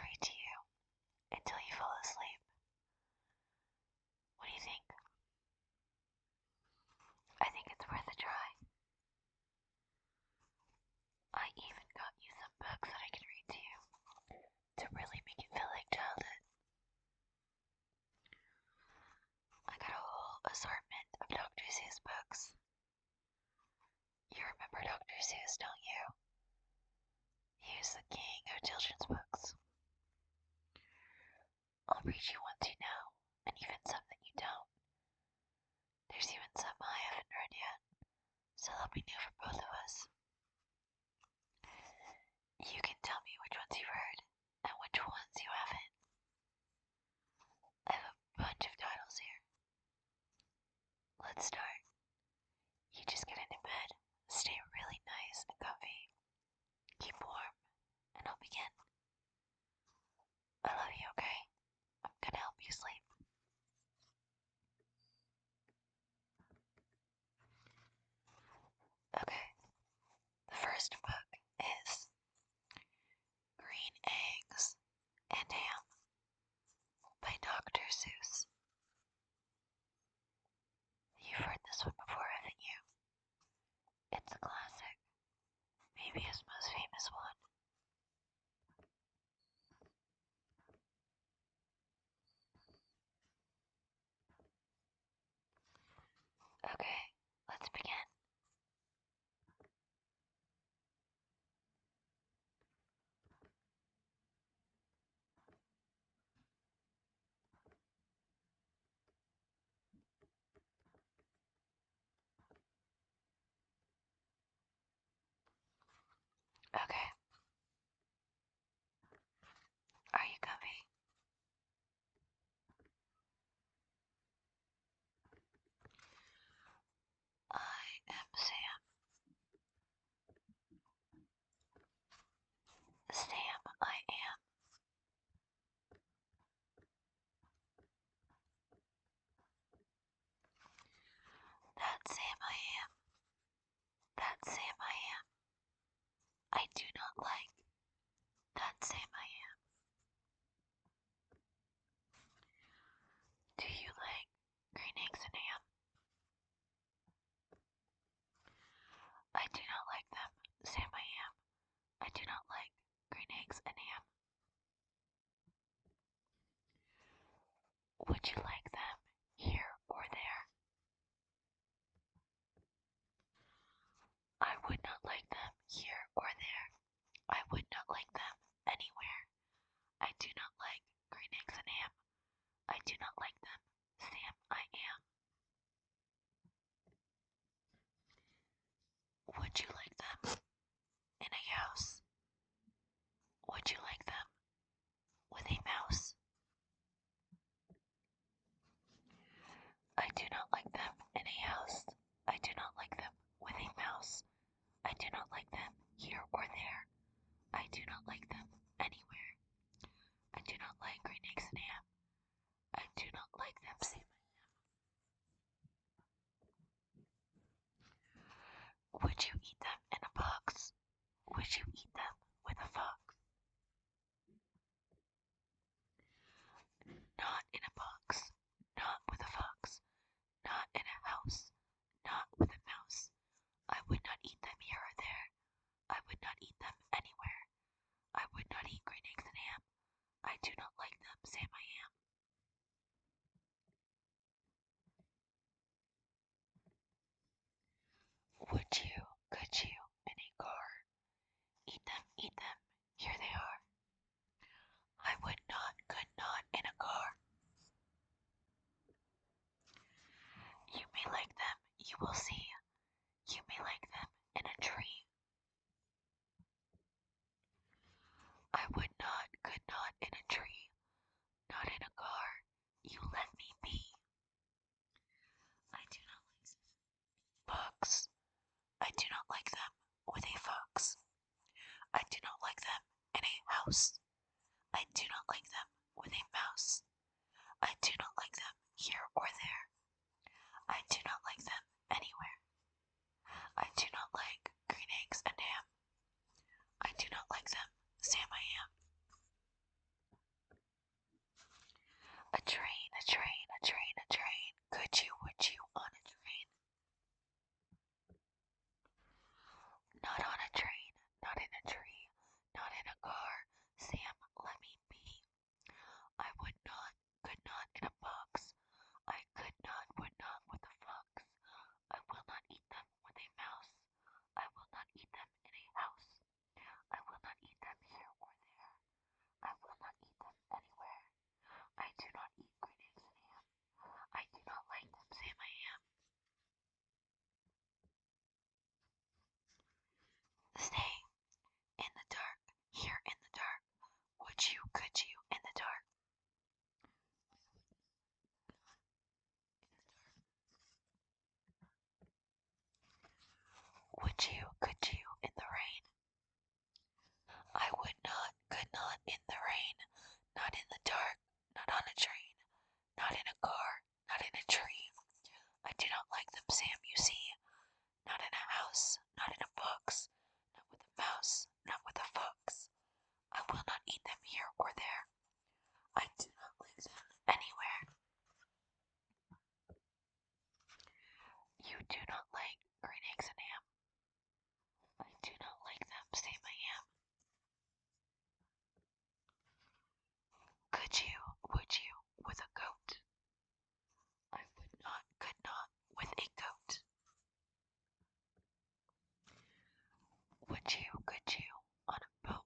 read to you until you fall asleep. What do you think? I think it's worth a try. I even got you some books that I can read to you to really make it feel like childhood. I got a whole assortment of Dr. Seuss books. You remember Dr. Seuss, don't you? He was the king of children's books. I'll read you ones you know, and even some that you don't. There's even some I haven't read yet, so they'll be new for both of us. You can tell me which ones you've heard, and which ones you haven't. I have a bunch of titles here. Let's start. You just get into bed, stay really nice and comfy, keep warm, and I'll begin. I love you, okay? I'm gonna help you sleep. Okay, the first book is Green Eggs and Ham by Dr. Seuss. You've heard this one before, haven't you? It's a classic, maybe his most famous one. Okay, let's begin. Okay. Are you comfy? I am Sam. Sam, I am. That Sam, I am. That Sam, I am. I do not like. That Sam, I am. Do you like green eggs and ham? I do not like them. Sam, I am. I do not like green eggs and ham. Would you like them here or there? I would not like them here or there. I would not like them anywhere. I do not like green eggs and ham. I do not like them. Sam, I am. Would you like them in a house? Would you like them with a mouse? I do not like them in a house. I do not like them with a mouse. I do not like them here or there. I do not like them anywhere. I do not like green eggs and ham. I do not like them, Sam. Would you eat them in a box? Would you eat them with a fox? Not in a box. Not with a fox. Not in a house. Not with a mouse. I would not eat them here or there. I would not eat them anywhere. I would not eat green eggs and ham. I do not like them, Sam, I am. Would you, could you, in a car? Eat them, here they are. I would not, could not, in a car. You may like them, you will see. You may like them in a tree. I would not, could not, in a tree. Not in a car. You let me be. I do not like books. I do not like them with a fox. I do not like them in a house. I do not like them with a mouse. I do not like them here or there. I do not like them anywhere. I do not like green eggs and ham. I do not like them, Sam, I am. could you, in the dark? Would you, could you, in the rain? I would not, could not, in the rain, not in the dark, not on a train, not in a car, not in a tree. I do not like them, Sam, you see. Not in a house, not in a box, not with a mouse, not with a fox. I will not eat them here or there. I do not like them anywhere. You do not like green eggs and ham. I do not like them, Sam, I am. Could you, would you, with a goat? I would not, could not, with a goat. Would you, could you, on a boat?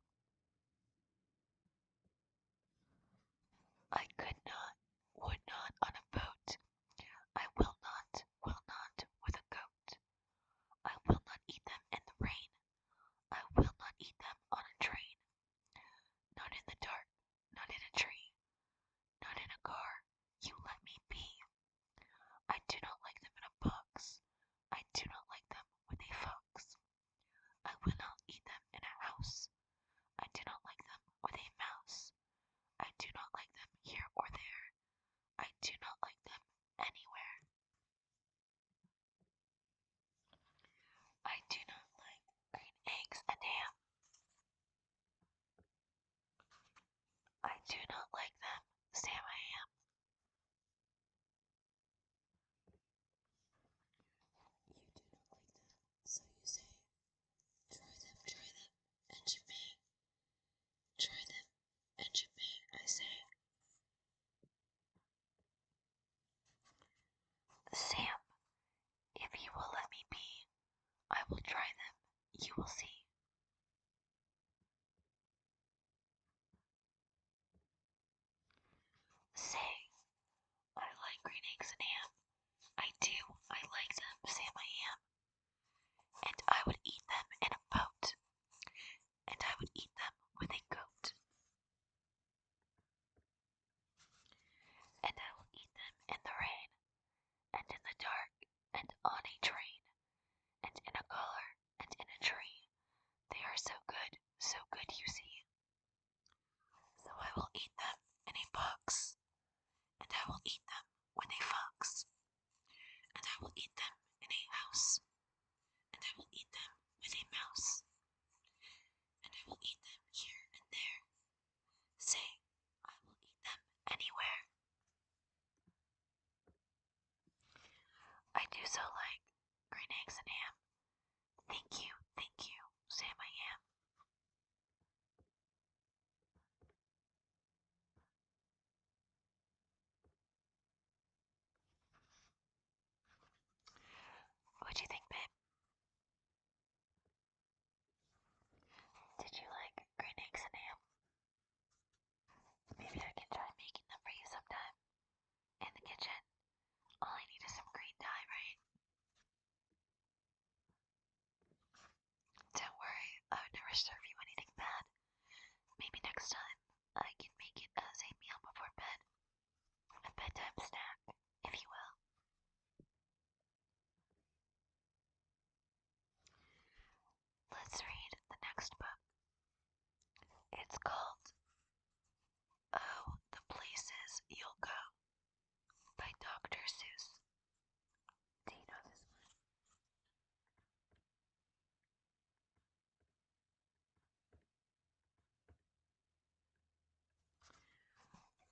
I could not, would not, on a boat. I will not, with a goat. I will not eat them in the rain. I will not eat them on a train. Not in the dark, not in a tree, not in a car. You let me be. I do not like them in a box. I do not like them with a fox. I will not eat them in a house. I do not like them with a mouse. I do not like them here or there. I do not like them anywhere. I do not like green eggs and ham. I do not like them, Sam, I am. You do not like them, so you say. Try them, and you may. Try them, and you may, I say. Sam, if you will let me be, I will try them, you will see. Say, I like green eggs and ham. I do, I like them, Sam, I am. And I would eat them in a boat. And I would eat them with a goat. And I will eat them in the rain, and in the dark, and on a train, and in a collar, and in a tree. They are so good, you see. So I will eat them in a box, and I will eat them with a fox, and I will eat them in a house, and I will eat them with a mouse, and I will eat them here and there. Say, I will eat them anywhere. I do so like green eggs and ham. Thank you, Sam, I am. What'd you think, babe? Did you like green eggs and ham? Maybe I can try making them for you sometime. In the kitchen. All I need is some green dye, right? Don't worry, I would never serve you anything bad. Maybe next time I can make it as a meal before bed. A bedtime snack, if you will. Let's read the next book. It's called Oh, the Places You'll Go by Dr. Seuss. Do you know this one?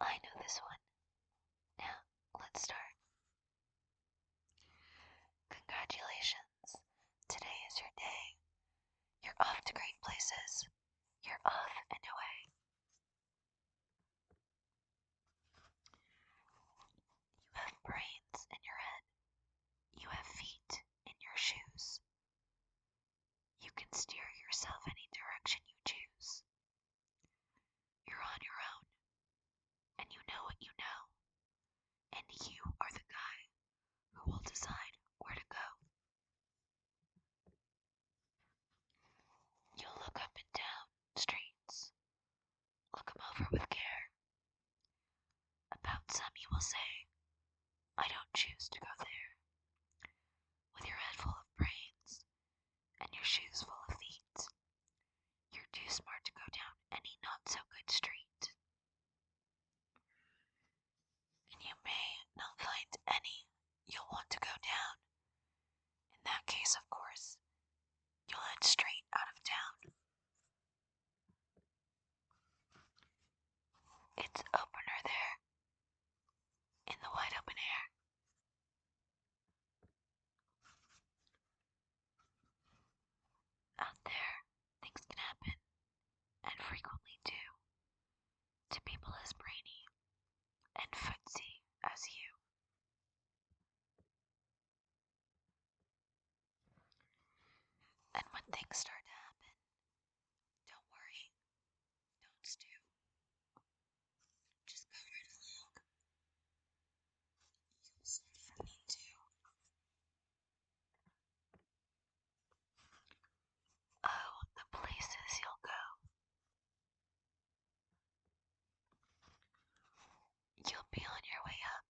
I know this one. Now, let's start. Congratulations. Today is your day. You're off to great places. You're off and away. You have brains in your head. You have feet in your shoes. You can steer yourself any direction you choose. You're on your own, and you know what you know, and you are the guy who will decide where to go. You'll look up and down streets, look 'em over with care. About some you will say, I don't choose to go there. With your head full of brains and your shoes full of feet, you're too smart to go down any not so good street. And you may not find any you'll want to go down. In that case, of course, you'll head straight out of town. It's opener there, in the wide open air. Out there, things can happen, and frequently do, to people as brainy and footsy as you. And when things start to happen, don't worry, don't stew. Just go right along. You'll start happening too. Oh, the places you'll go. You'll be on your way up.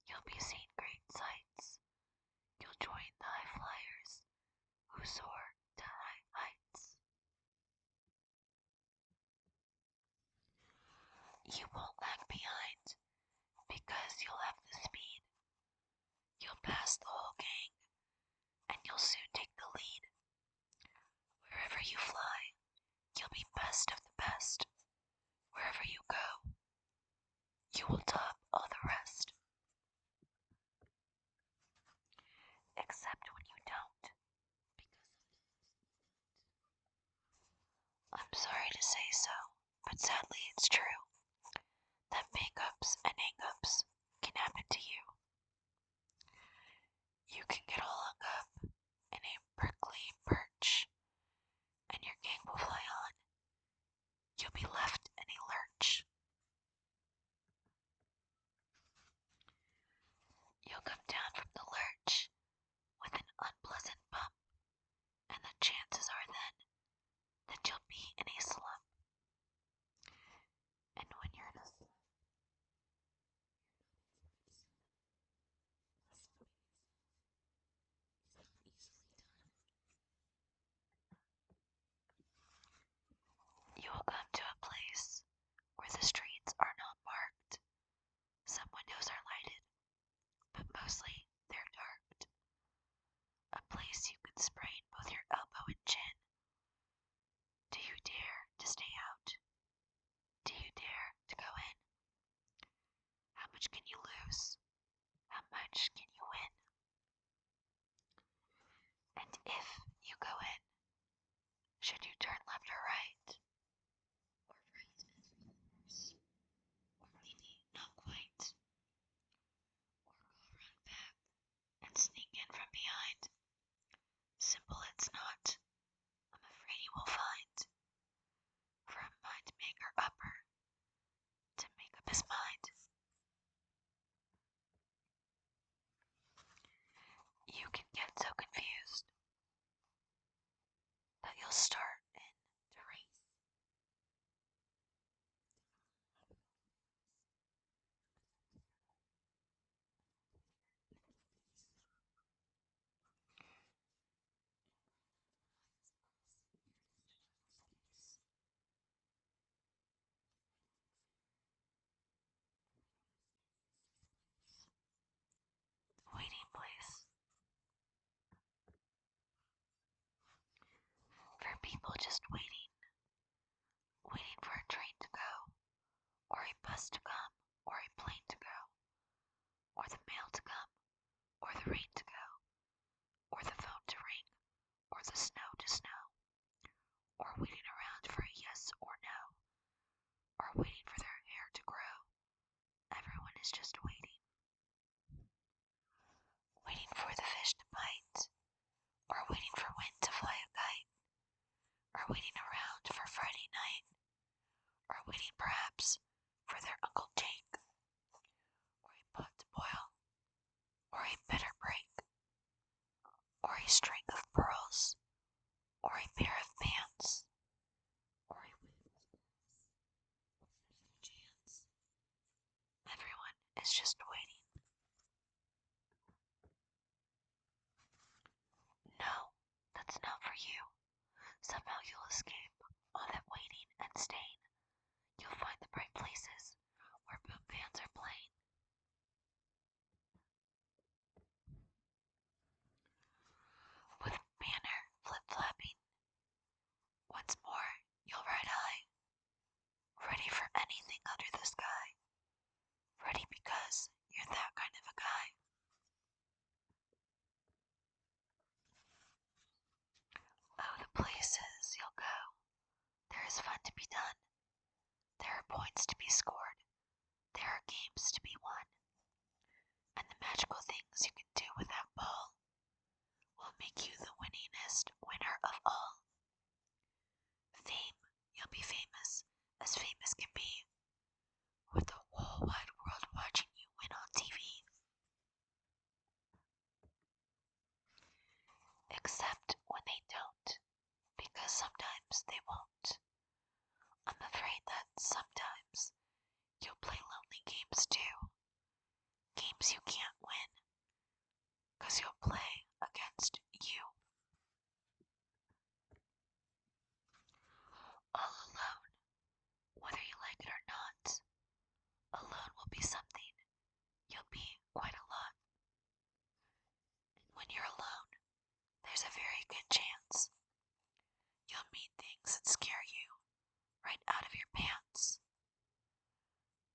You'll be seeing great sights. You'll join the high flyers who soar to high heights. You won't lag behind because you'll have the speed. You'll pass the whole gang and you'll soon take the lead. Wherever you fly, you'll be best of the best. Wherever you go, you will top all the rest. Except when you don't, I'm sorry to say so, but sadly it's true that makeups and hang-ups can happen to you. You can get all hung up in a prickly perch, and your gang will fly on. You'll be left in a lurch. You'll come down from the lurch with an unpleasant bump, and the chances are then that you'll be in a slump. And when you're in a slump, you will come to a place where the streets are not marked. Some windows are lighted, but mostly they're darked. A place you could sprain both your elbow and chin. Do you dare to stay out? Do you dare to go in? How much can you lose? How much can you win? And if you go in, should you turn left or right? Or right and reverse? Or maybe not quite? Or go around back and sneak in from behind? Simple it's not, I'm afraid you will find. For a mind maker upper to make up his mind. You can get so confused that you'll start in to race. Waiting place. For people just waiting. Waiting for a train to go, or a bus to come, or a plane to go, or the mail to come, or the rain to go, or the phone to ring, or the snow to snow, or waiting around for a yes or no, or waiting for their hair to grow. Everyone is just waiting. Waiting for the fish to bite, or waiting for wind to fly a kite, or waiting around for Friday night, or waiting perhaps for their Uncle Jake, or a pot to boil, or a better break, or a string of pearls, or a pair of pants, or a wig. points to be scored. There are games to be won. And the magical things you can do with that ball will make you the winningest winner of all. Fame, you'll be famous, as famous can be, with the whole wide world watching you win on TV. Except when they don't, because sometimes they won't. I'm afraid that sometimes you'll play lonely games too. Games you can't win, because you'll play against you. All alone, whether you like it or not. Alone will be something. You'll be quite a lot. And when you're alone, there's a very good chance you'll meet things that scare you right out of your pants.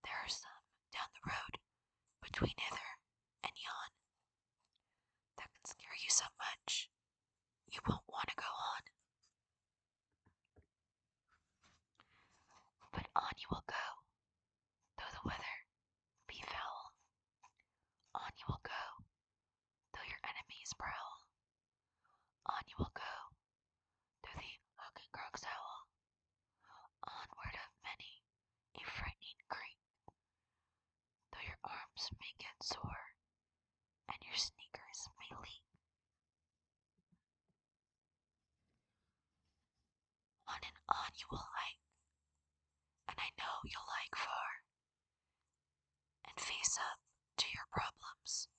There are some down the road between hither and yon that can scare you so much you won't want to go on. But on you will go, though the weather be foul. On you will go, though your enemies prowl. On you will go, though the hawk and crows howl. Onward of many a frightening creak, though your arms may get sore and your sneakers may leak. On and on you will hike, and I know you'll hike far, and face up to your problems,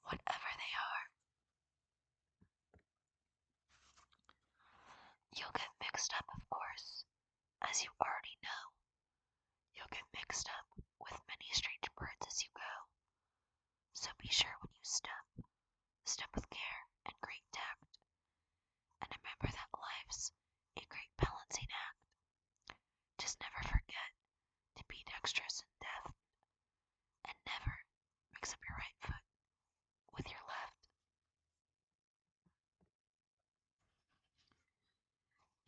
whatever they are. You'll get mixed up, of course, as you already know. You'll get mixed up with many strange birds as you go. So be sure when you step with care and great tact, and remember that life's a great balancing act. Just never forget to be dexterous and deft, and never mix up your right foot with your left.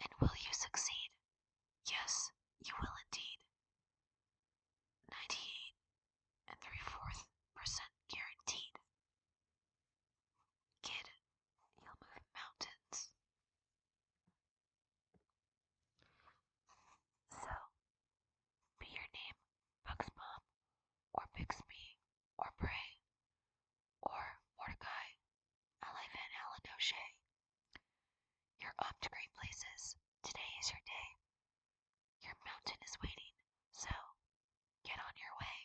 And will you succeed? Yes, you will indeed. 98 and 3/4% guaranteed. Kid, you'll move mountains. So, be your name Buxbaum, or Bixby, or Bray, or Mordecai, Ally Van Allen O'Shea. You're off to great places. Today is your day. Your mountain is waiting, so get on your way.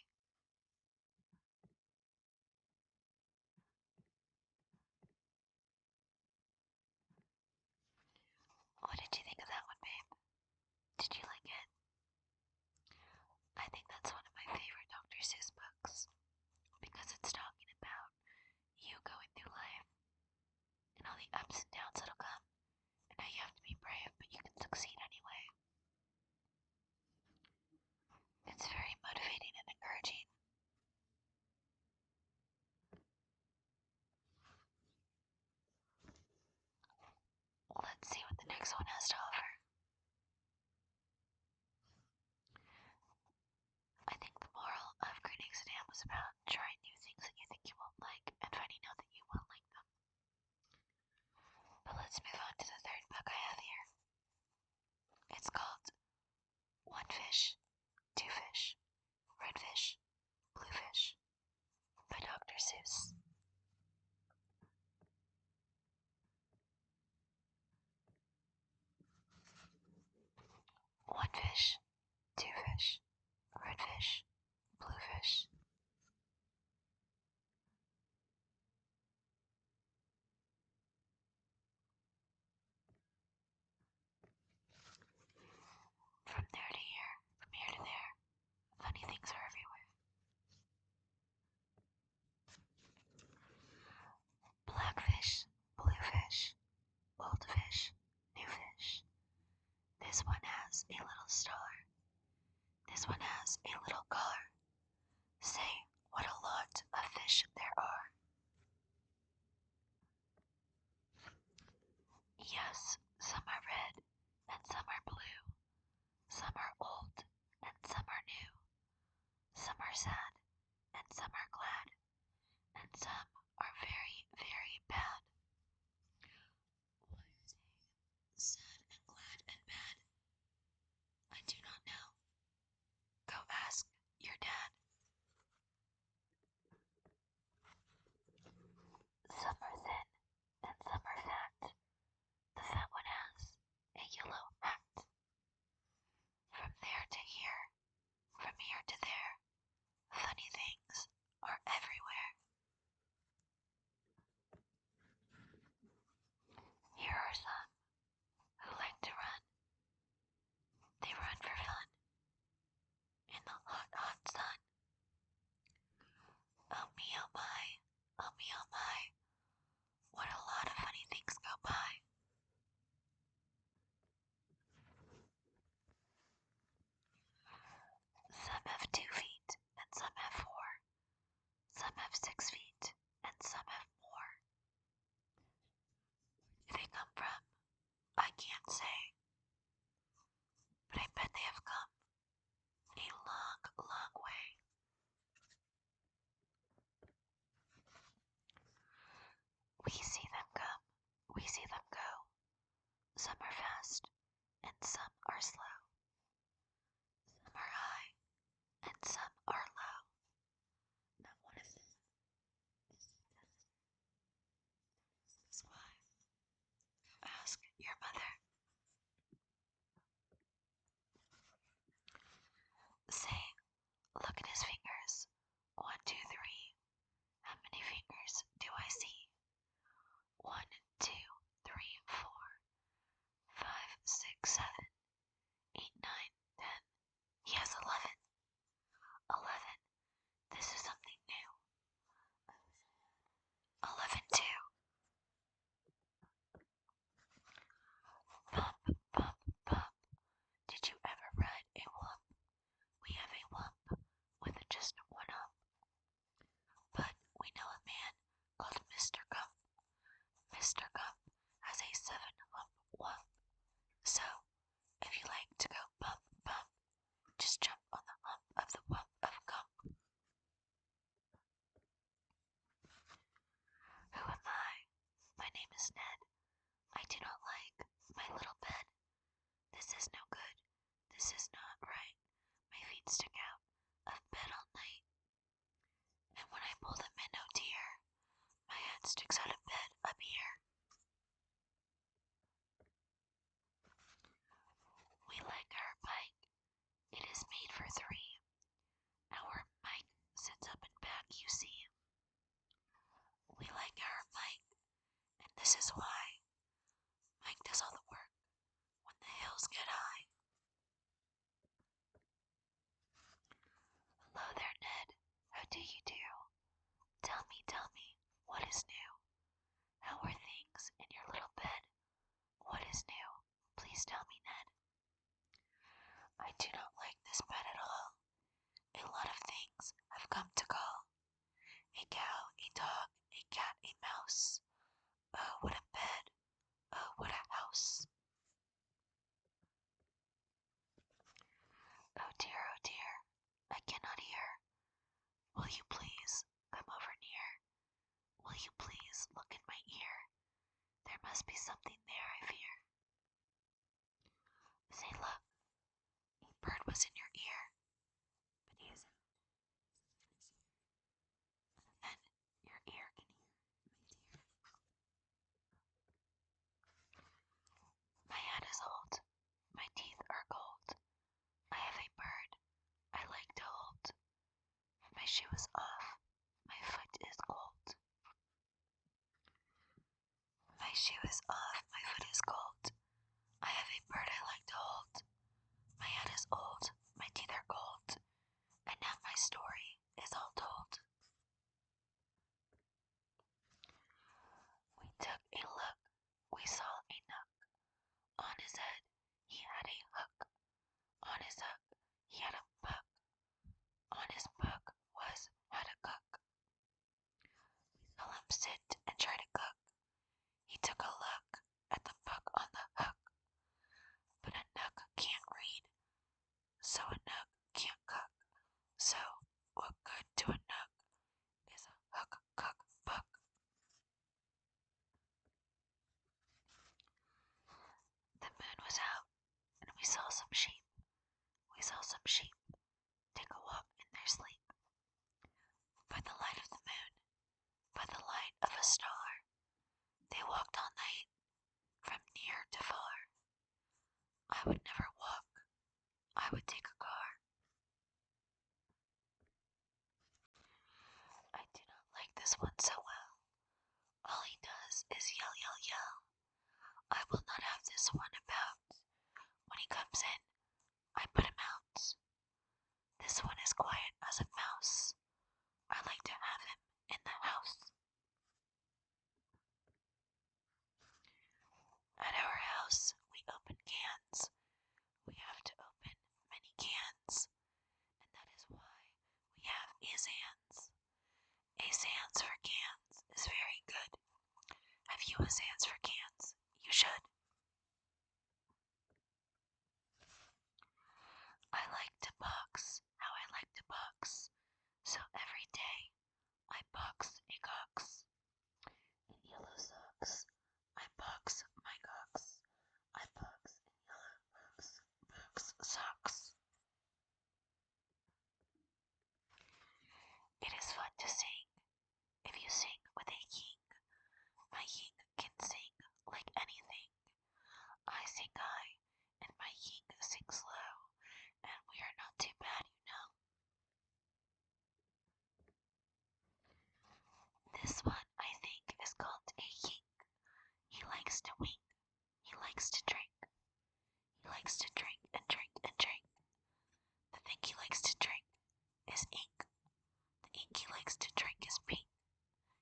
What did you think of that one, babe? Did you like it? I think that's one of my favorite Dr. Seuss books, because it's talking about you going through life and all the ups and downs that'll come, and how you have to be brave, but you can succeed anyway. It's very motivating and encouraging. Let's see what the next one has to offer. I think the moral of Greetings sad, and some are glad, and some are very, very bad. Why are they sad and glad and bad? I do not know. Go ask your dad. Some are thin and some are fat. The fat one has a yellow hat. From there to here, from here to there, funny things are everywhere. Here are some who like to run. They run for fun in the hot, hot sun. Oh me, oh my, oh me, oh my, what a lot of funny things go by. Some have 2 feet and some have 4. Some have 6 feet and some have more. Where do they come from? I can't say, but I bet they have come a long, long way. We see them come, we see them go. Some are fast and some are slow. Some are high and some are low. Not one of them is this why. Ask your mother. Say, look at his fingers. 1, 2, 3. How many fingers do I see? 1, 2, 3, 4, 5, 6, 7, 8, 9, 10. He has 11. 11. This is something new. 11 too. Bump, bump, bump. Did you ever ride a wump? We have a wump with just 1 hump. But we know a man called Mr. Gump. Mr. Gump has a 7-hump wump. So, if you like to go bump, bump, just jump on the hump of the wump of Gump. Who am I? My name is Ned. I do not like my little bed. This is no good. This is not right. My feet stick out of bed all night. And when I pull them in, oh dear, my head sticks out of bed up here. We like our bike. It is made for 3. Our Mike sits up and back, you see. We like our Mike, and this is why. Mike does all the work when the hills get high. Hello there, Ned. How do you do? Tell me, what is new? How are things in your little bed? What is new? Please tell me, Ned. I do not like this bed at all. A lot of things have come to call. A cow, a dog, a cat, a mouse. Oh, what a bed. Oh, what a house. Oh dear, I cannot hear. Will you please come over near? Will you please look in my ear? There must be something there, I fear. Say, look, a bird was in your ear, but he is out. And your ear can hear, my dear. My hat is old, my teeth are gold. I have a bird I like to hold. My shoe is off, my foot is cold. My shoe is off, my foot is cold. I have a bird I like to hold. My hat is old, my teeth are gold. And now my story is all told. We took a look, we saw a nook. On his head he had a hook. On his hook he had a book. On his book was how to cook. We saw him sit and try to cook. He took a look at the book on the hook. But a nook can't read, so a nook a star. They walked all night, from near to far. I would never walk, I would take a car. I do not like this one so well. All he does is yell, yell, yell. I will not have this one about. When he comes in, I put him out. This one is quiet as a mouse. I like to have him in the house. At our house, we open cans. We have to open many cans, and that is why we have Azans. Azans for cans is very good. Have you Azans for cans? You should. I like to box how I like to box. So every day I box a cox. In yellow socks, I box my cocks. I box in yellow box socks. It is fun to sing. If you sing with a ying, my ying can sing like anything. I sing high, and my ying sings low, and we are not too bad, you know. This one, I think, is called a ying. He likes to wink. He likes to drink. He likes to drink and drink and drink. The thing he likes to drink is ink. The ink he likes to drink is pink.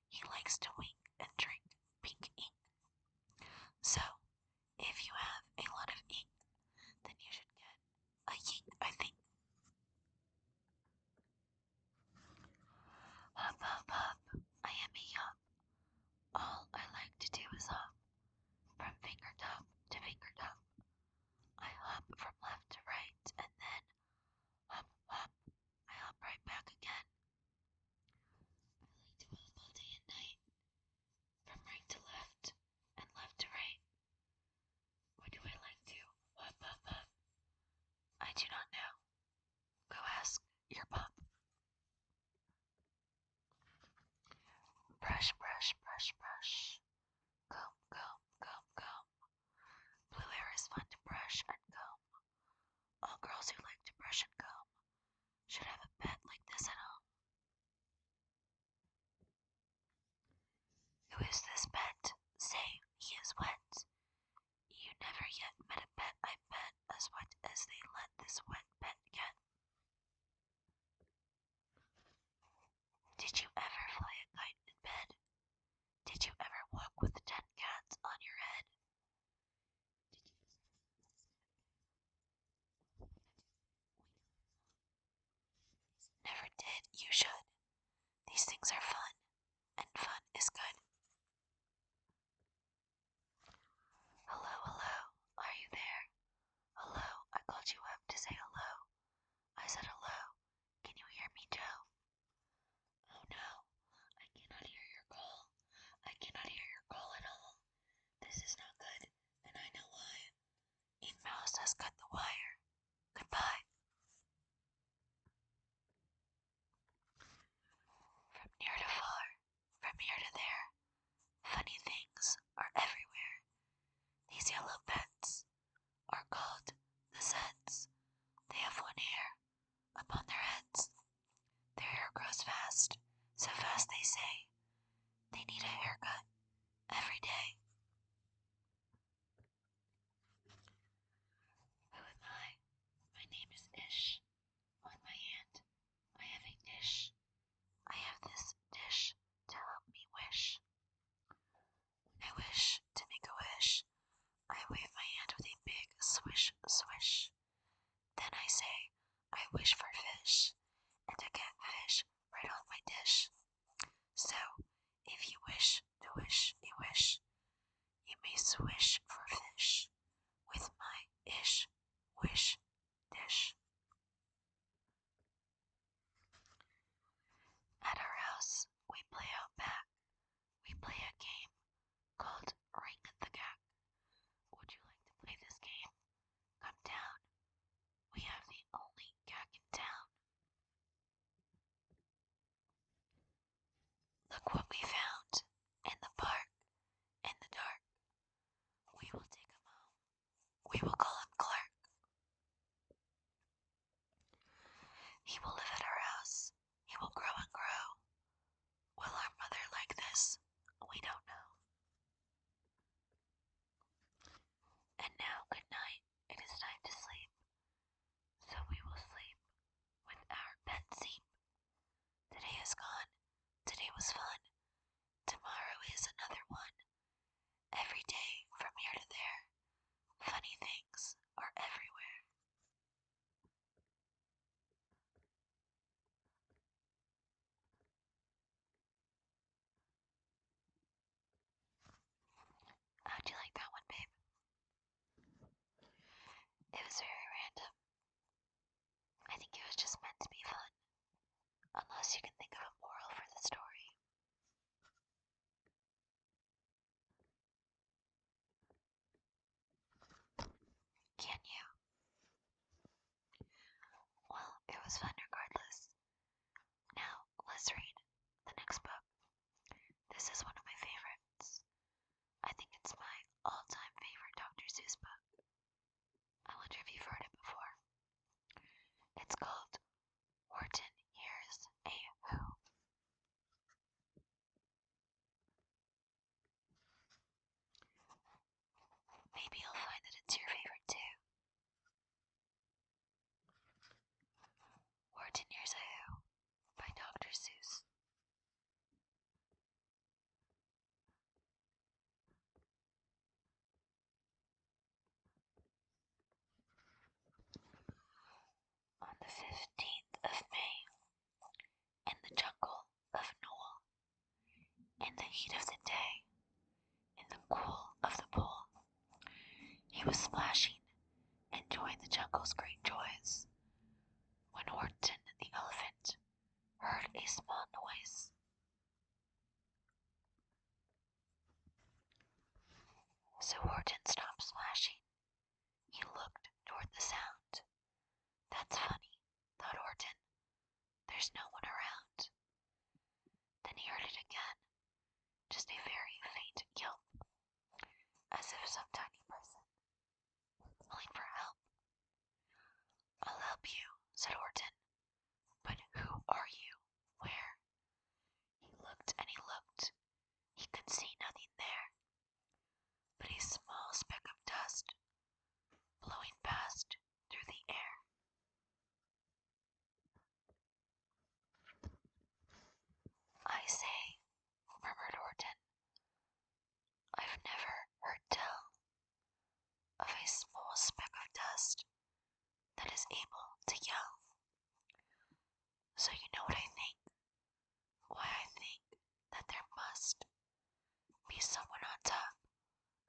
He likes to wink and drink pink ink. So, if you have a lot of ink, then you should get a yink, I think. Hop, hop, hop, I am a yop. All I like to do is hop, from fingertop to fingertop. I hop from left to right, and then hop, hop, I hop right back again. I like to hop all day and night, from right to left, and left to right. Or do I like to hop, hop, hop? I do not know. Go ask your pup. Brush, brush, brush, brush. Comb, comb, comb, comb. Blue hair is fun to brush and comb. All girls who like to brush and comb should have a pet like this at home. Who is this pet? Say he is wet. You never yet met a pet, I bet, as wet as they let this wet pet get. Did you ever fly a kite in bed? Did you ever walk with 10 cats on your head? Never did, you should. These things are fun, and fun is good. Hello, hello, are you there? Hello, I called you up to say hello. I said hello. Can you hear me, Joe? Oh no, I cannot hear your call. I cannot hear your call at all. This is not good, and I know why. A mouse has cut the wire. Goodbye. From near to far, from here to there, funny things are everywhere. These yellow pets are called the Zeds. They have one hair upon their heads. Their hair grows fast, so fast they say they need a haircut every day. Who am I? My name is Ish. On my hand, I have a dish. I have this dish to help me wish. When I wish to make a wish, I wave my hand with a big swish, swish. Then I say, I wish for fish, and I get fish right on my dish. So, if you wish to wish a wish, you may swish for fish with my ish, wish, dish. At our house, we play out back. We play a game called Ring the Gag. Would you like to play this game? Come down. We have the only gag in town. Look what we found in There's no one around. Then he heard it again, just a very faint yelp, as if some tiny person were calling for help. I'll help you, said Horton. But who are you? Where? He looked and he looked. He could see nothing there, but a small speck of dust blowing past through the air. I say, murmured Horton, I've never heard tell of a small speck of dust that is able to yell. So you know what I think? Why I think that there must be someone on top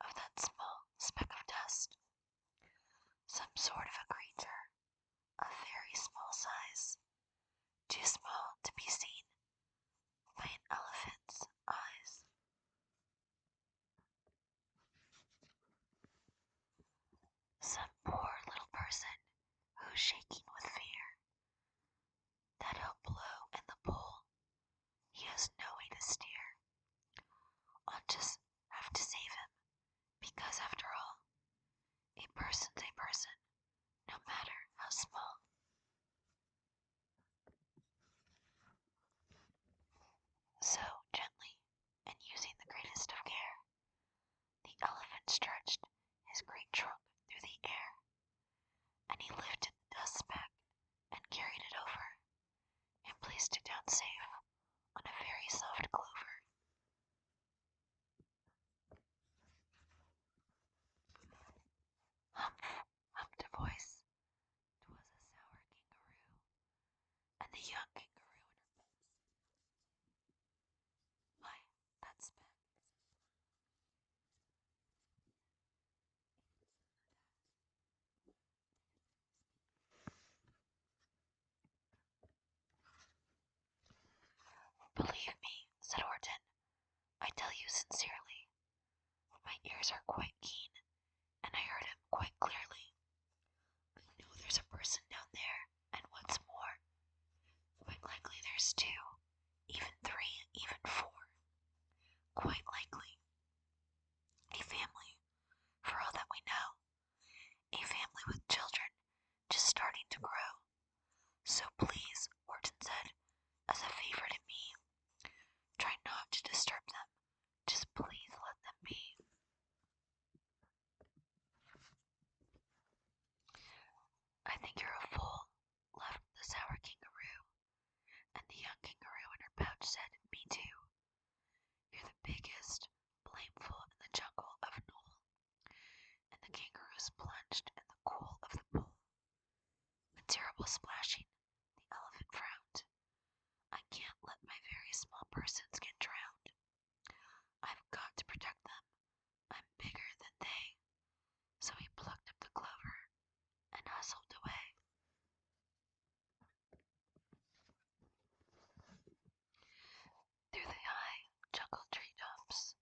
of that small speck of dust. Some sort of a creature of very small size, too small to be seen by an elephant's eyes. Some poor little person who's shaking with fear. That he'll blow in the bowl. He has no way to steer. I'll just have to save him, because after all, a person's a person, no matter how small. So, gently, and using the greatest of care, the elephant stretched his great trunk through the air, and he lifted the dust speck and carried it over, and placed it down safe on a very soft clover. Humph, hummed a voice. 'Twas a sour kangaroo, and the young kangaroo in her pups. My, that speck. Believe me, said Horton, I tell you sincerely. My ears are quite keen, and I heard him quite clearly. I know there's a person down there, and what's more, quite likely there's two, even three, even four. Quite likely. A family, for all that we know. A family with children just starting to grow. So please, Horton said, as a favor to me, try not to disturb them. Just please let them be. I think you're a fool, laughed the sour kangaroo, and the young kangaroo in her pouch said, me too. You're the biggest blameful in the jungle of Knoll, and the kangaroos plunged in the cool of the pool. With terrible splashing, the elephant frowned. I can't let my very small persons get drowned. I've got to protect them. I'm bigger than they. So he plucked up the clover and hustled away. Through the high jungle treetops,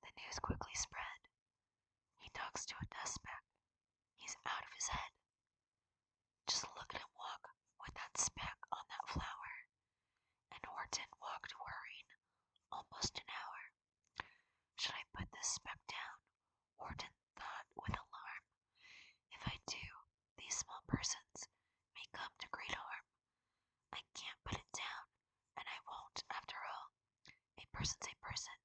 the news quickly spread. He talks to a dust speck. He's out of his head. Just look at him walk with that speck on that flower. And Horton walked worrying almost an hour. Should I put this speck down? Horton thought with alarm. If I do, these small persons may come to great harm. I can't put it down, and I won't, after all. A person's a person,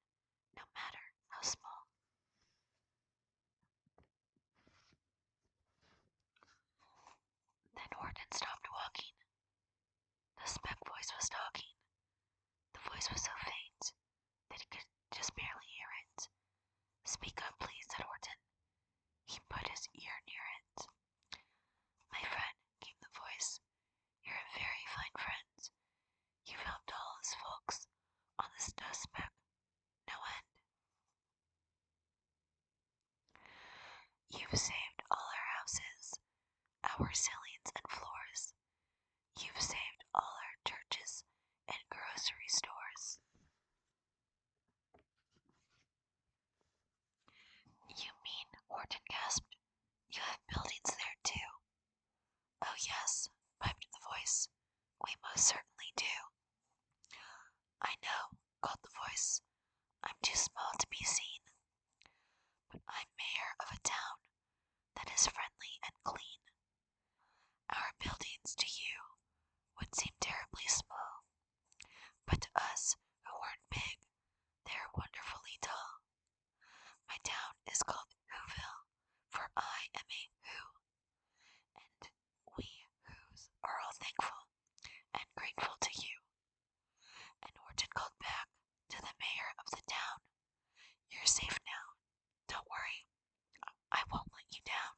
no matter how small. Then Horton stopped walking. The speck voice was talking. The voice was so faint that he could just barely hear it. Speak up, please, said Horton. He put his ear near it. My friend, came the voice, you're a very fine friend. You've helped all us folks on this dust speck, no end. You've saved all our houses, our ceilings and floors. You've saved all our churches and grocery stores. You mean, Horton gasped, you have buildings there too? Oh yes, piped the voice. We most certainly do. I know, called the voice. I'm too small to be seen, but I'm mayor of a town that is friendly and clean. Our buildings to you would seem terribly small, but to us who aren't big, they're wonderfully tall. My town is called Whoville, for I am a Who, and we Whos are all thankful and grateful to you. And Orton called back to the mayor of the town. You're safe now. Don't worry. I won't let you down.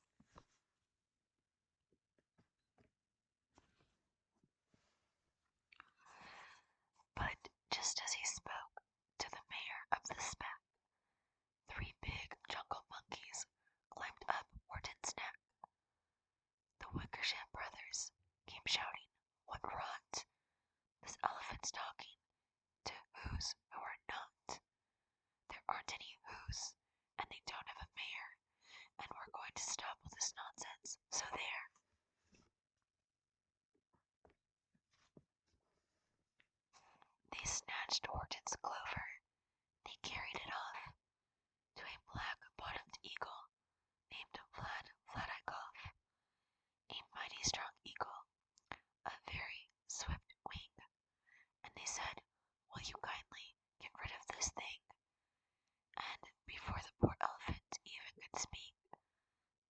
But just as he spoke to the mayor of the speck, 3 big jungle monkeys climbed up Orton's neck. The Wickersham brothers came shouting, "What rot! This elephant's talking to Whos who are not. There aren't any Whos, and they don't have a mayor, and we're going to stop all this nonsense, so there." They snatched Orton's clover. They carried it off to a black-bottomed eagle named Vlad Vladikov, a mighty strong eagle, a very swift wing, and they said, "Will you kindly get rid of this thing?" And before the poor elephant even could speak,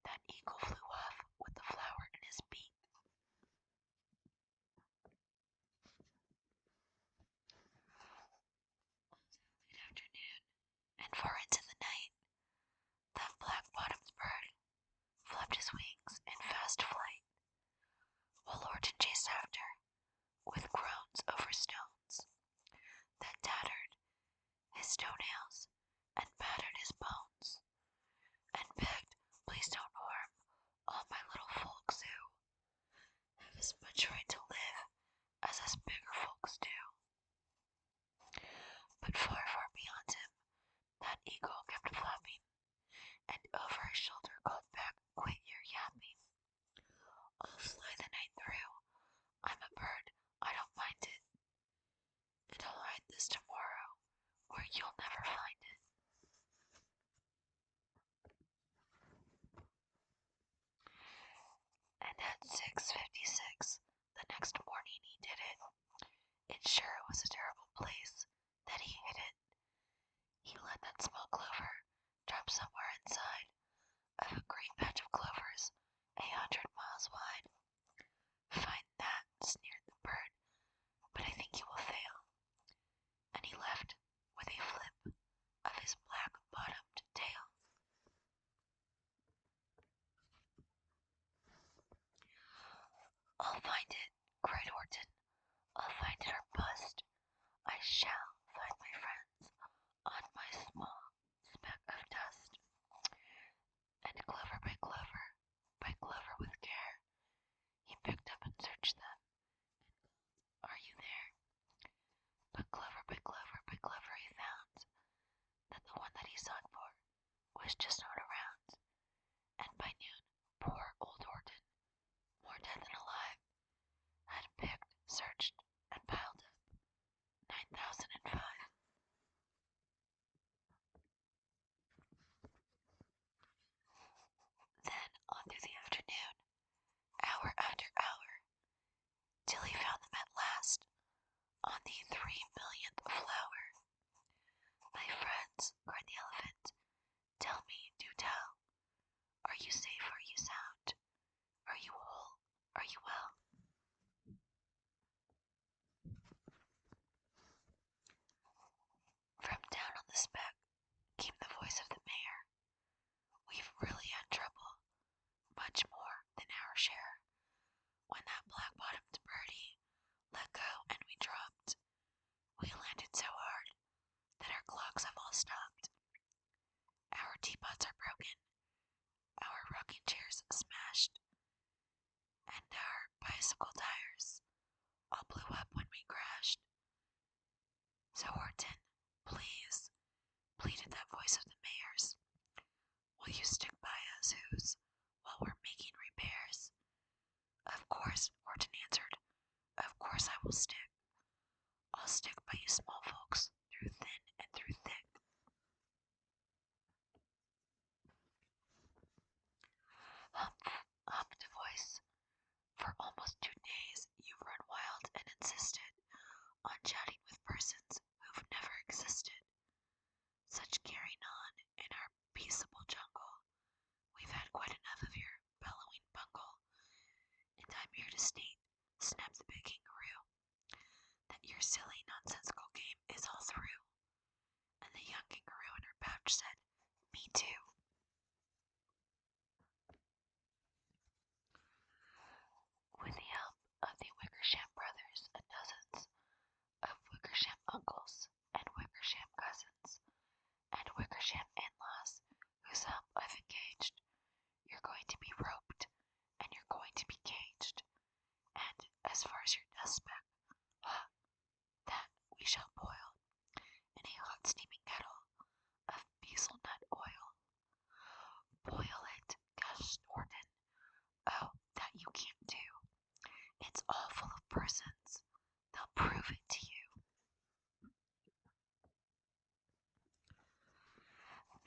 that eagle flew off with the flower in his beak. Late afternoon, and far into the night, that black-bottomed bird flapped his wings in fast flight, while Orton chased after, with groans over stones that tattered his toenails and battered his bones, and begged, "Please don't harm all my little folks who have as much right to live as us bigger folks do." But far, far beyond him, that eagle kept flapping, and over his shoulder called back, "Quit your yapping. I'll fly the night through. I'm a bird, I don't mind it. And I'll hide this tomorrow, where you'll never find it." And at 6:56 the next morning he did it. It sure was a terrible place that he hid it. He let that small clover drop somewhere inside of a great patch of clovers 100 miles wide. "Find that," sneered the bird, "but I think you will fail." And he left with a flip of his black-bottomed tail. "I'll find it," cried Orton. "I'll find it or bust. I shall find my friends on my small speck of dust." And clover by clover with care, he picked up and searched them. "Are you there?" But clover by clover he found that the one that he sought for was just not around. And by noon, poor old Orton, more dead than alive, had picked, searched, and piled up 9,005. Then on through the afternoon, hour after hour, till he found them at last on the 3,000,000th flower. "My friends," cried the elephant, "tell me, do tell. Are you safe? Are you sound? Are you whole? Are you well?" From down on the speck came the voice of the mayor. "We've really had trouble, much more than our share, when that black-bottomed birdie let go and we dropped. We landed so hard that our clocks have all stopped. Our teapots I'll stick by you small folks through thin and through thick. Humped voice. For almost 2 days you've run wild and insisted on chatting with persons who've never existed. Such carrying on in our peaceable jungle. We've had quite enough of your bellowing bungle, and I'm here to state, snapped the big kangaroo, that your silly nonsensical game is all through. And the young kangaroo in her pouch said, me too. With the help of the Wickersham brothers and dozens of Wickersham uncles and Wickersham cousins and Wickersham in-laws whose help I've engaged, you're going to be roped and you're going to be caged. And as far as your dust speck, that we shall boil in a hot steaming kettle of bezel nut oil. Boil it, gushed Orton. Oh, that you can't do. It's all full of persons. They'll prove it to you.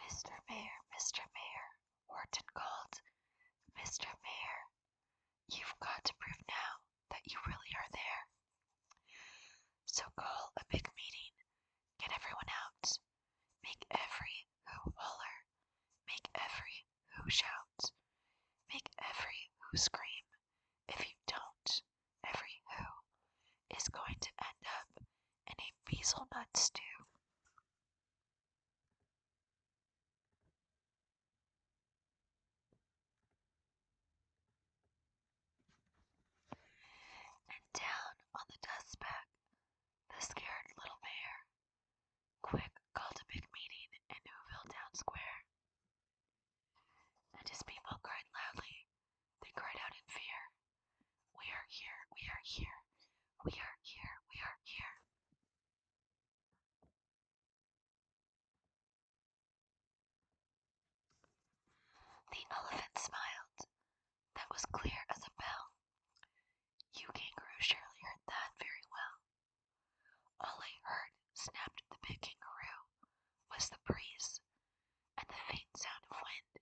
Mr. Mayor, Orton called. Mr. Mayor, you've got to prove now that you really are there. So call a big meeting, get everyone out, make every who holler, make every who shout, make every who scream. If you don't, every who is going to end up in a bezel nut stew. And down on the dust speck, the scared little mayor quick called a big meeting in Whoville Town Square. And his people cried loudly. They cried out in fear. We are here, we are here, we are here, we are here. The elephant smiled. That was clear as a bell. You kangaroo surely heard that very well. All I heard, snapped the big kangaroo, was the breeze and the faint sound of wind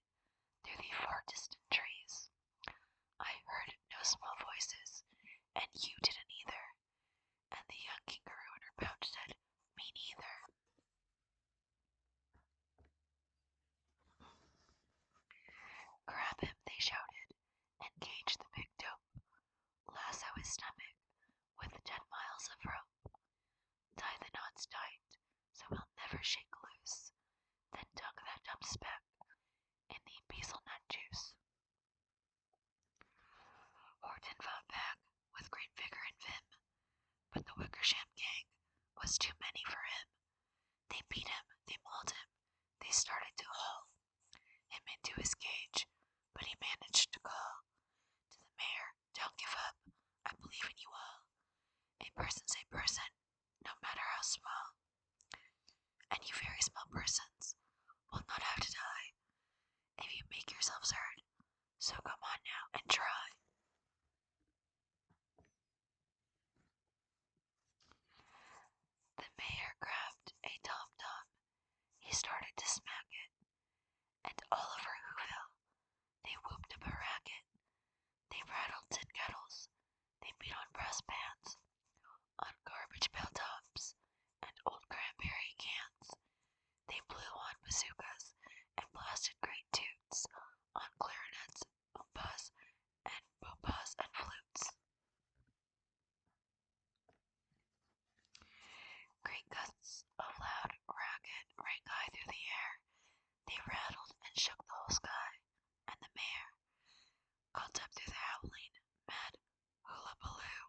through the far distant trees. I heard no small voices, and you didn't either. And the young kangaroo in her pouch said, me neither. Grab him, they shouted, and cage the big dope. Lasso his stomach with 10 miles of rope. Tie the knots tight so he'll never shake loose. Then dunk that dumb speck in the bezel nut juice. Orton fought back with great vigor and vim, but the Wickersham gang was too many for him. They beat him, they mauled him, they started to haul him into his cage, but he managed to call to the mayor, don't give up, I believe in you all. A person's a person, no matter how small. And you very small persons will not have to die if you make yourselves heard. So come on now and try. The mayor grabbed a tom-tom. He started to smack it, and all over Whoville, they whooped up a racket. They rattled tin kettles. They beat on brass pans, on garbage pail tops, and old cranberry cans. They blew on bazookas and blasted great toots on clarinets, boompas, and flutes. Great gusts of loud racket rang high through the air. They rattled and shook the whole sky, and the mayor called up through the howling, mad hula-baloo.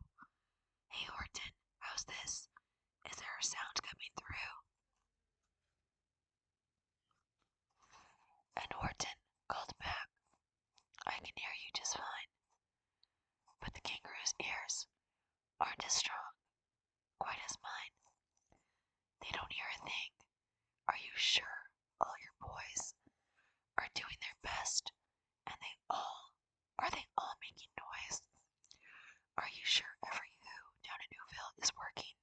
Hey Orton, how's this? Is there a sound coming through? And Orton called back, I can hear you just fine. But the kangaroo's ears aren't as strong, quite as mine. They don't hear a thing. Are you sure all your boys are doing their best? And are they all making noise? Are you sure every who down in Whoville is working?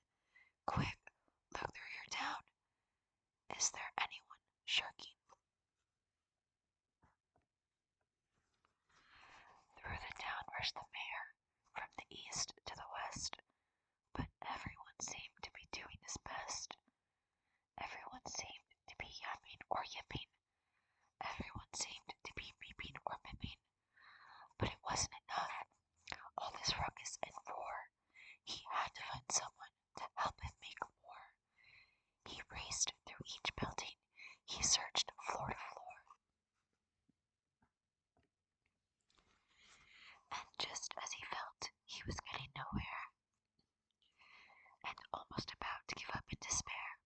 to give up in despair.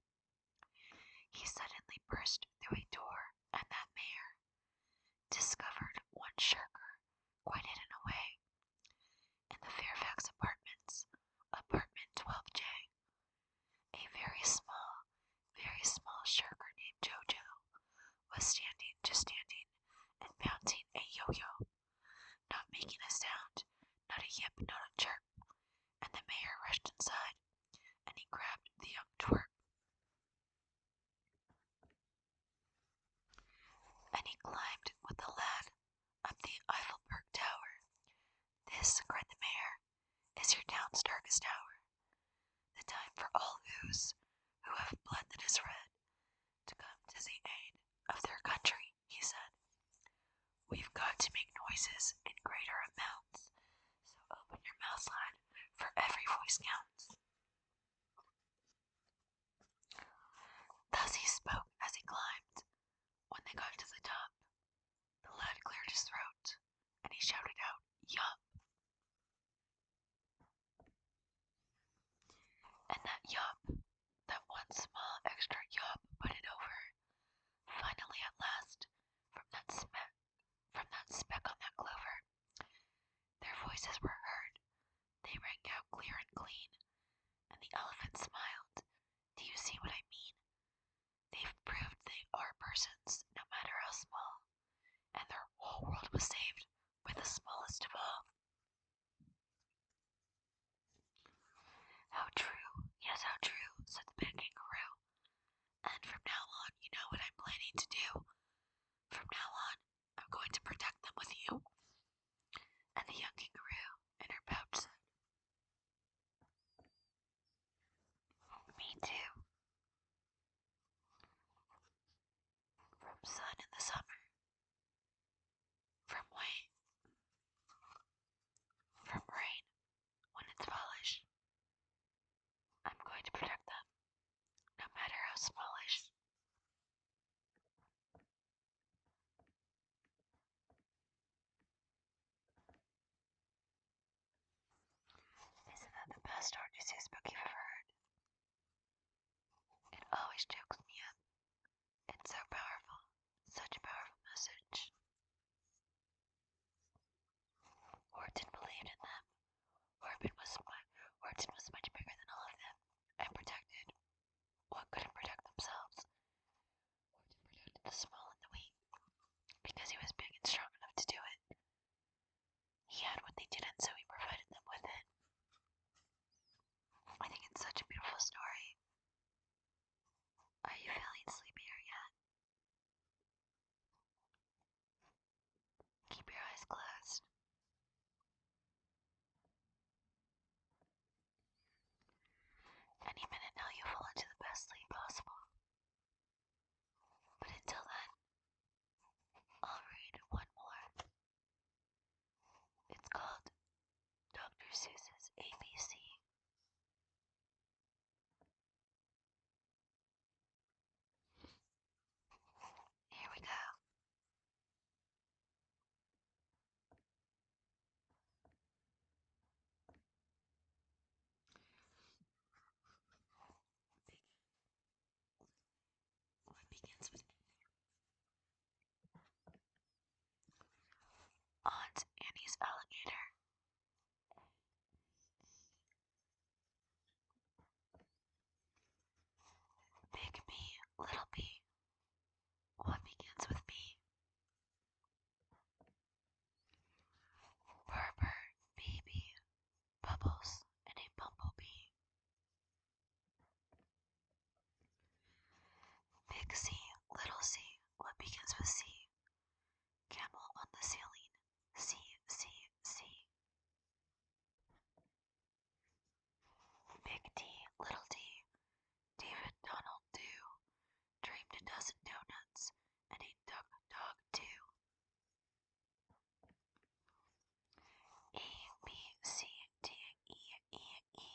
He suddenly burst through a door, and that mayor discovered one shirker quite hidden away in the Fairfax Apartments, apartment 12J. A very small shirker named Jojo was just standing, and bouncing a yo-yo, not making a sound, not a yip, not a chirp, and the mayor rushed inside, and he grabbed the young twerp, and he climbed with the lad up the Eiffelberg Tower. This, cried the mayor, is your town's darkest hour, the time for all who have blood that is red, to come to the aid of their country, he said. We've got to make noises in greater amounts, so open your mouth, lad, for every voice counts. Thus he spoke as he climbed. When they got to the top, the lad cleared his throat, and he shouted out, "Yup!" And that yup, that one small extra yup, put it over. Finally, at last, from that speck on that clover, their voices were heard. They rang out clear and clean, and the elephant smiled. Do you see what I mean? They've proved they are persons, no matter how small, and their whole world was saved by the smallest of all. How true, yes, how true, said the big kangaroo. And from now on, you know what I'm planning to do. From now on, I'm going to protect them with you. And the young kangaroo in her pouch said, Me too. From sun in the summer, from rain when it's fallish, I'm going to protect them, no matter how smallish. Isn't that the best Dr. Seuss book you've ever heard? It always chokes me up. It's so powerful, such a powerful message. Horton believed in them. Horton was much bigger than all of them, and protected what couldn't protect themselves. Horton protected the small and the weak, because he was big and strong enough to do it. He had what they didn't, so he provided them with it. I think it's such a beautiful story. Are you feeling sleepier yet? Keep your eyes closed. Any minute now you'll fall into the best sleep possible. But until then, I'll read one more. It's called Dr. Seuss's ABC. Here we go. What begins with Aunt Annie's alligator. Big B, little B. What begins with B? Burr, baby, bubbles, and a bumblebee. Big C, little c. What begins with C? Camel on the ceiling. C, C, C. Big D, little d. David Donald do. Dreamed a dozen donuts and a duck dog too. A, B, C, D, E, E, E.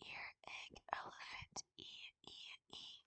Ear, egg, elephant, E, E, E.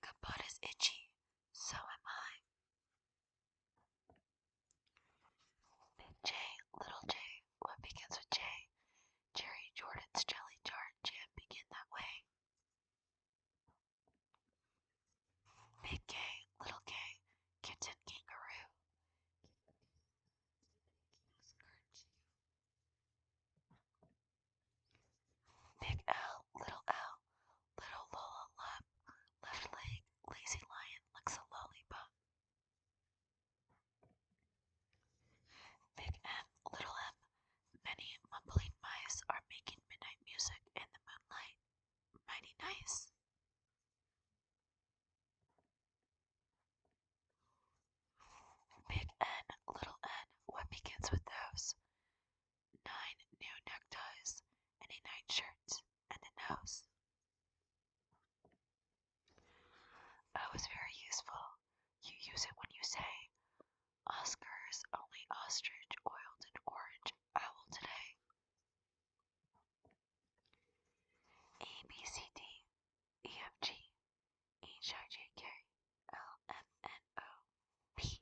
good butt is itchy. So am I. Big J, little J, what begins with J? Jerry Jordan's jelly jar jam begin that way. Big K, little K, kitten kangaroo. Big L, little Lola lap, left leg, lazy lion licks a lollipop. Big M, little M, many mumbling mice are making midnight music in the moonlight. Mighty nice. Big N, little n, what begins with those? 9 new neckties, and a night shirt, and a nose. O is very useful. You use it when you say, Oscar's only ostrich oiled an orange owl today. A, B, C, D, E, F, G, H, I, J, K, L, M, N, O, P.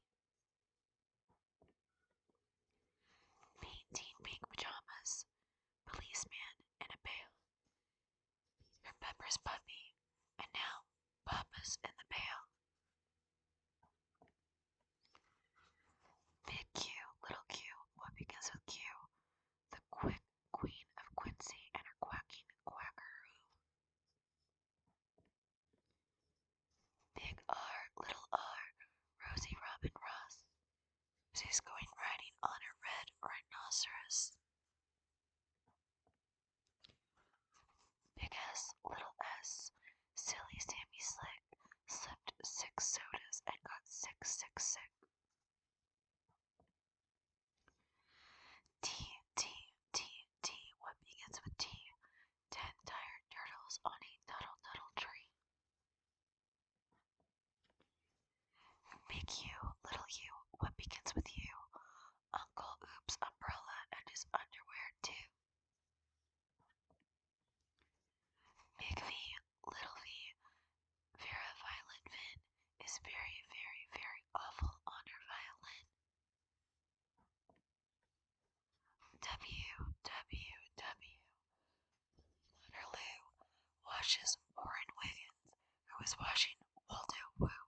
18 pink pajamas, policeman, and a bail. Peter Pepper's puppy, and now Papa's in the bail. Big Q, little Q, what begins with Q? The quick queen of Quincy and her quacking quackaroo. Big R, little R, Rosie Robin Ross. She's going riding on a red rhinoceros. Big S, little S, silly Sammy Slick, slipped 6 sodas and got sick. T, T, T, T, what begins with T? 10 tired turtles on a tuttle tree. Big U, little U, what begins with U? Uncle Oop's umbrella and his underwear too. Big V, little V, Vera Violet Vin is very awful on her violin. W, Waterloo washes Warren Wiggins, who is washing Waldo Woo.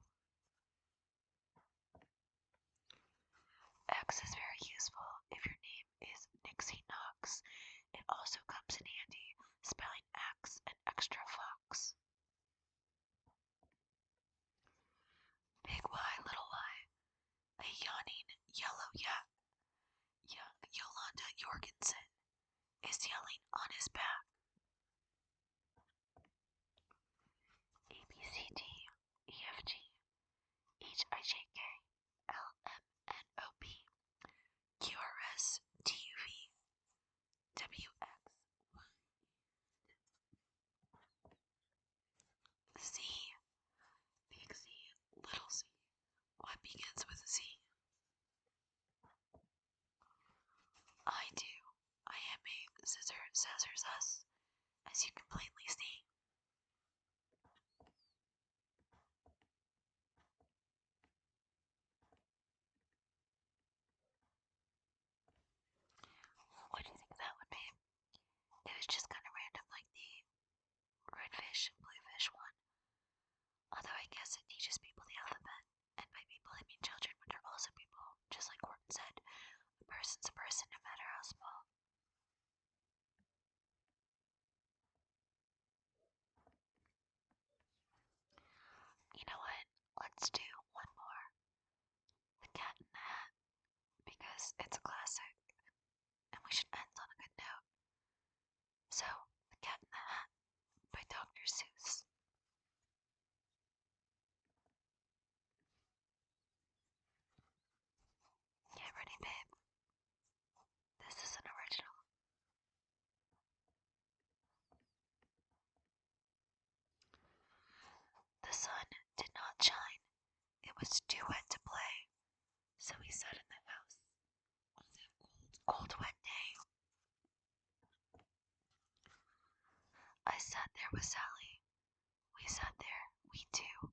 X is very useful if your name is Nixie Knox. It also comes in handy spelling X and extra fox. Big Y, little y, a yawning yellow yak. Young Yolanda Jorgensen is yelling on his back. A, B, C, D, E, F, G, H, I, J, K, L, M, N, O, P, Q, R, S, T, U, V, W, X, Y, Z, big Z, little z. What begins with Z? I do. I am a scissors us, as you can plainly see. What do you think that would be? It was just kind of random, like the red fish and blue fish one. Although I guess it teaches people the alphabet, and by people I mean children, which are also people. Just like Gordon said, a person's a person no matter how small. You know what? Let's do one more. The Cat in the Hat, because it's a classic, and we should end on a good note. So, The Cat in the Hat by Dr. Seuss. Get ready, babe. This is an original. The sun did not shine. It was too wet to play. So we sat in the house on that cold, wet day. I sat there with Sally. We sat there, we two,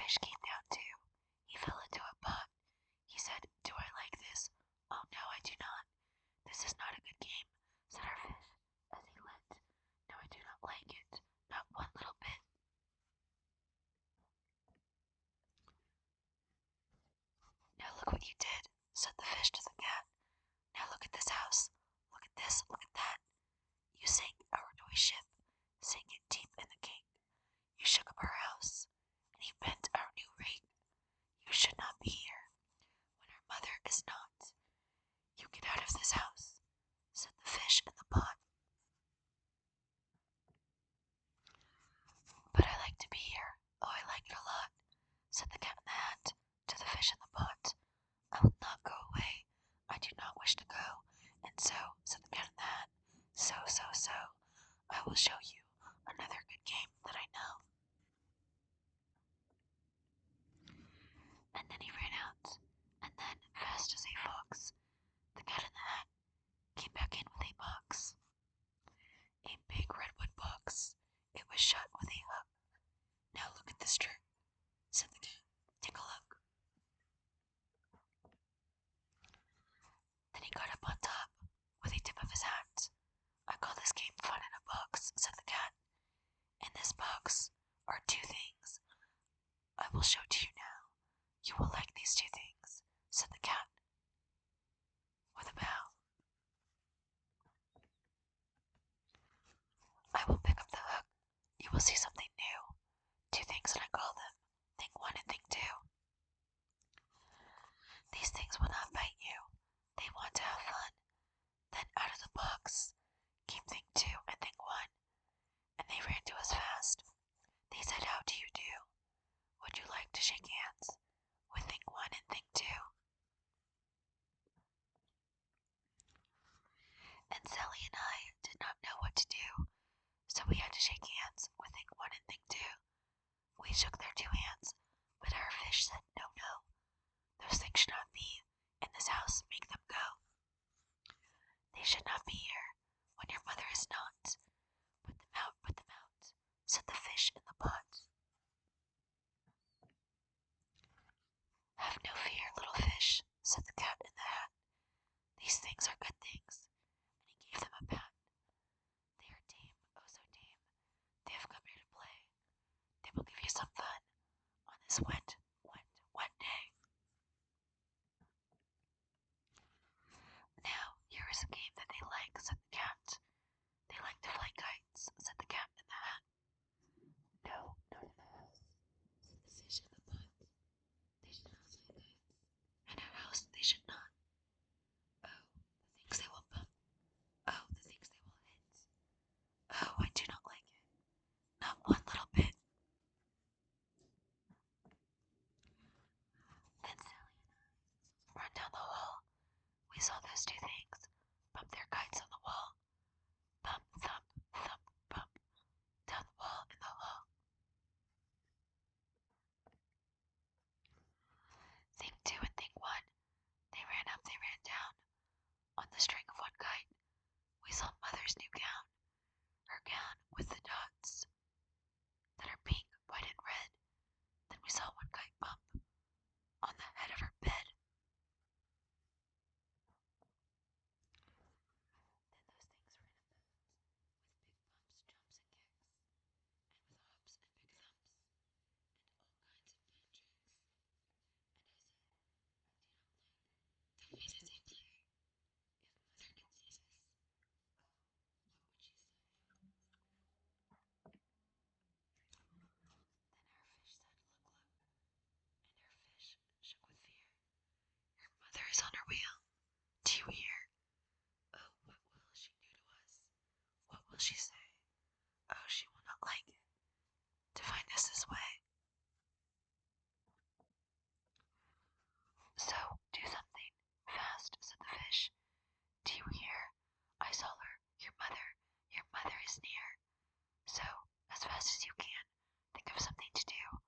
fish came down too. He fell into a pot. He said, "Do I like this?" "Oh no, I do not. This is not a good game," said our fish as he leant. "No, I do not like it. Not one little bit." "Now look what you did," said the fish to the cat. "Now look at this house. Look at this, look at that. You sank our toy ship, sank it deep in the cake. You shook up our house, and you bent our new rake. You should not be here when our mother is not. You get out of this house," said the fish in the pot. "But I like to be here. Oh, I like it a lot," said the cat in the hat to the fish in the pot. "I will not go away. I do not wish to go. And so," said the cat in the hat, so, "I will show you another good game that I know." And then he ran out, and then, fast as a fox, the cat in the hat came back in with a box. A big redwood box. It was shut with a hook. "Now look at this trick," said the cat. "Take a look." Then he got up on top with a tip of his hat. "I call this game fun in a box," said the cat. "In this box are two things I will show to you now. You will like these two things," said the cat with a bow. "I will pick up the hook. You will see something new. Two things, and I call them Thing 1 and Thing 2. These things will not bite you. They want to have fun." Then out of the box came Thing 2 and Thing 1, and they ran to us fast. They said, "How do you do? Would you like to shake hands with Thing 1 and Thing 2? And Sally and I did not know what to do, so we had to shake hands with Thing 1 and Thing 2. We shook their two hands, but our fish said, "No, no. Those things should not be in this house. Make them go. They should not be here when your mother is not. Put them out," said the fish in the pot. "Have no fear, little fish," said the cat in the hat. "These things are good things," and he gave them a pat. "They are tame, oh so tame. They have come here to play. They will give you some fun on this wet day. Now, here is a game that they like," said the cat. "They like to fly kites," said the cat in the hat. "No, not in the house," said the fish in the pot. "They should not fly kites. In our house they should not. Oh, the things they will bump. Oh, the things they will hit. Oh, I do not like it. Not one little bit." Then Sally and I ran down the hall. We saw those two things bump their kites on the wall. Bump, thump, thump, bump, down the wall in the hall. Thing 2 and Thing 1, they ran up, they ran down. On the string of one kite, we saw Mother's new gown, her gown with the dots that are pink, white, and red. Then we saw one kite bump on the head of her bed. Then those things ran up the hills with big bumps, jumps, and kicks, and with hops and big thumps, and all kinds of fun tricks. And I said, "I do not like the way that they play. If Mother could see this, oh, what would she say?" Then our fish said, "Look, look," and our fish shook with fear. "Your mother is on her wheel. Do you hear? Oh, what will she do to us? What will she say? Oh, she will not like it to find us this way. So, do something fast," said the fish. "Do you hear? I saw her. Your mother is near. So, as fast as you can, think of something to do.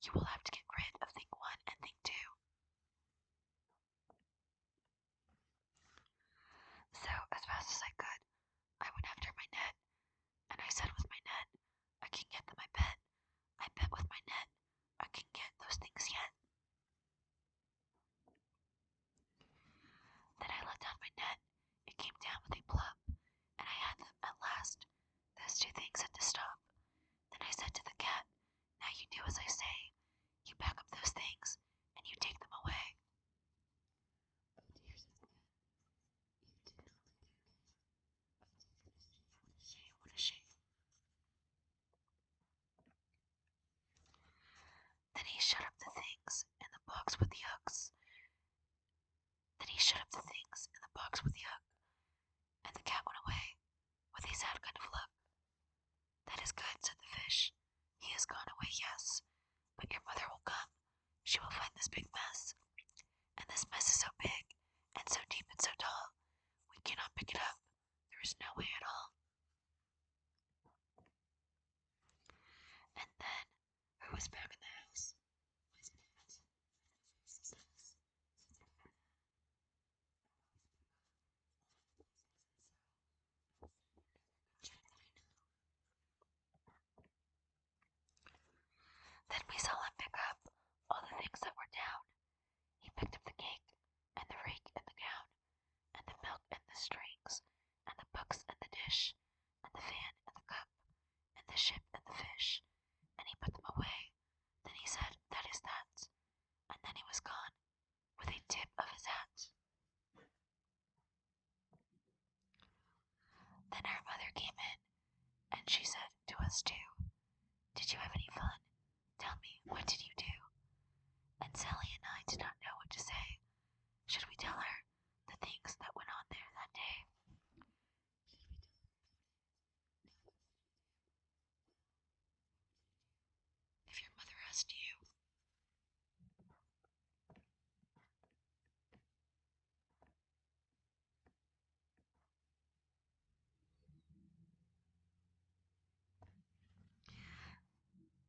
You will have to get rid of Thing 1 and Thing 2. So, as fast as I could, I went after my net, and I said with my net, "I can get them, I bet. I bet with my net, I can get he shut up the things in the box with the hooks. Then he shut up the things in the box with the hook, and the cat went away with a sad kind of look. That is good, said the fish. He has gone away, yes, but your mother will come. She will find this big mess, and this mess is so big, and so deep and so tall, we cannot pick it up. There is no way at all. And then, who was back in the house? Then we saw him pick up all the things that were down. He picked up the cake, and the rake, and the gown, and the milk, and the strings, and the books, and the dish, and the fan, and the cup, and the ship, and the fish, and he put them away. Then he said, that is that. And then he was gone, with a tip of his hat. Then our mother came in, and she said to us too, did you have any fun? Tell me, what did you do? And Sally and I did not know what to say. Should we tell her the things that went on there that day? If your mother asked you.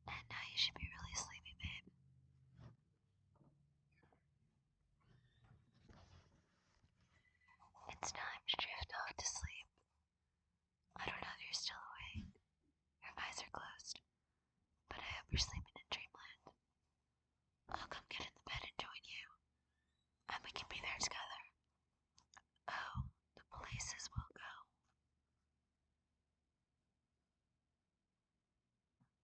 And you should be really